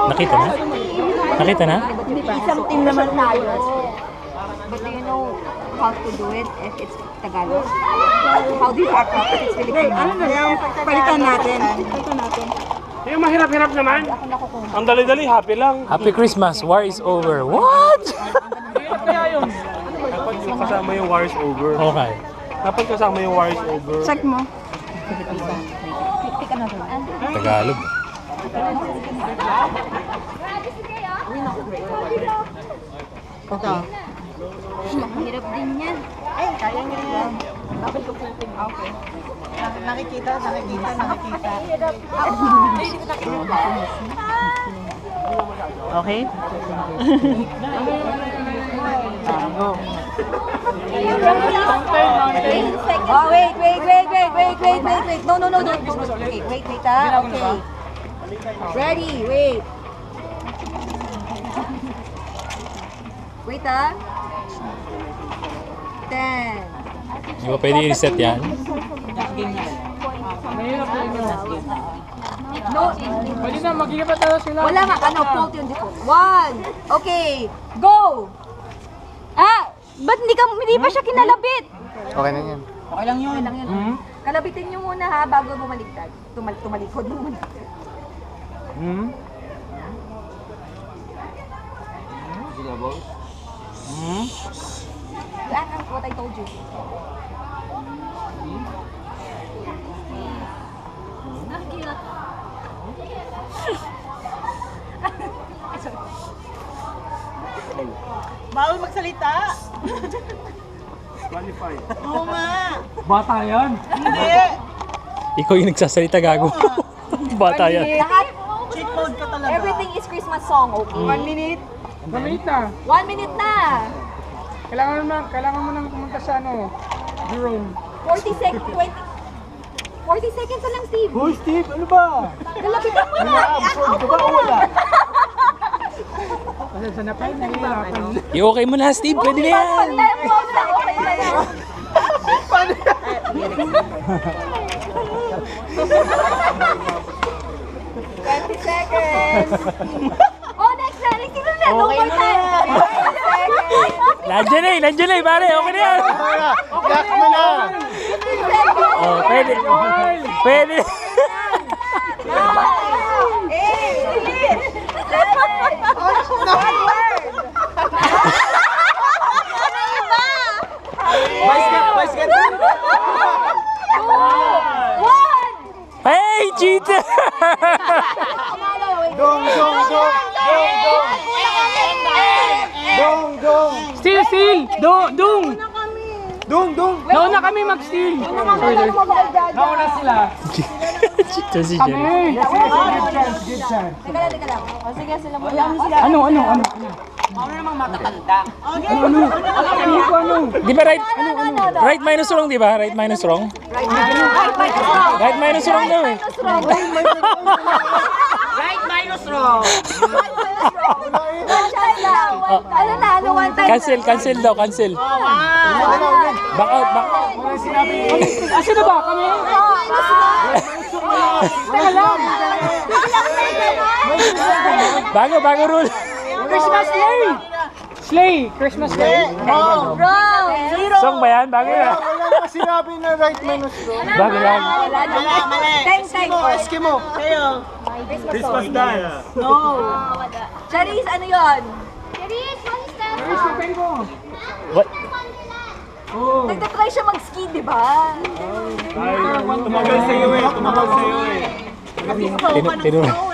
Nakita na? Nakita na? Isang team naman tayo. But do you know how to do it if it's Tagalog? How do you act out if it's Filipino? Ano na yan? Palitan natin. Yung mahirap-hirap naman. Ang dali-dali, happy lang. Happy Christmas, war is over. What? Dapat yung kasama yung war is over. Okay. Dapat kasama yung war is over. Check mo. Tagalog. Ito. Mahirap din yan. Ay, kaya niya yan. Okay. Nakikita. Okay? Go. Oh, wait. No. Okay, wait, okay. Ready, wait. Wait, 10. Di ba pwede i-reset yan? No. Pwede na, mag-iiba talaga sila. Wala nga, fault yun dito. 1. Okay, go! Ba't hindi pa siya kinalabit? Okay na yan. Okay lang yun. Kalabitin nyo muna ha, bago bumaligtad. Tumalikod muna. Yan ang what I told you. Bawal magsalita. Qualified. Oo nga. Bata yan. Hindi. Ikaw yung nagsasalita, gago. Bata yan. Lahat, Cheat mode ka talaga. everything is Christmas song, okay? 1 minute. Gamit na. 1 minute na. Kailangan mo nang pumunta sa Jerome. 40 seconds na lang, Steve. Hoy, Steve, ano ba? Kalabitan mo na. Absorb ka ba o wala? Kasi sa napay, nahihirapan. I-okay mo na, Steve. Pwede na yan. Okay na yan. 20 seconds. Oh, next na. No more time. 20 seconds. Nandiyan na pare. Okay na yan. Yak mo na! 15 seconds. Oh, pwede. Pwede. 9, 8, 7, 1 word. Basket! 2, 1. Hey, cheater! Dong! Steal! Dong! Nauna kami mag-steal! Nauna sila! Cheater si Jerry. Teka lang. O, sige, sila muna. Ano? Di ba right minus wrong, di ba? Right minus wrong? Right minus wrong daw eh. Right minus wrong. Ano na? One time? Cancel daw. Back out. Sino ba? Kami? Teka lang! Bago rule. Christmas Slay! Christmas Slay! Wrong! Song ba yan? Bago yan. Wala sinabi na right minus wrong. Bago lang. Time. Eskimo! Kayo. Christmas dance! No. Charis, ano yun? Where's the pen ko? What? Nagtatry siya mag-ski, di ba? Tumagal sa'yo eh! Tinuro.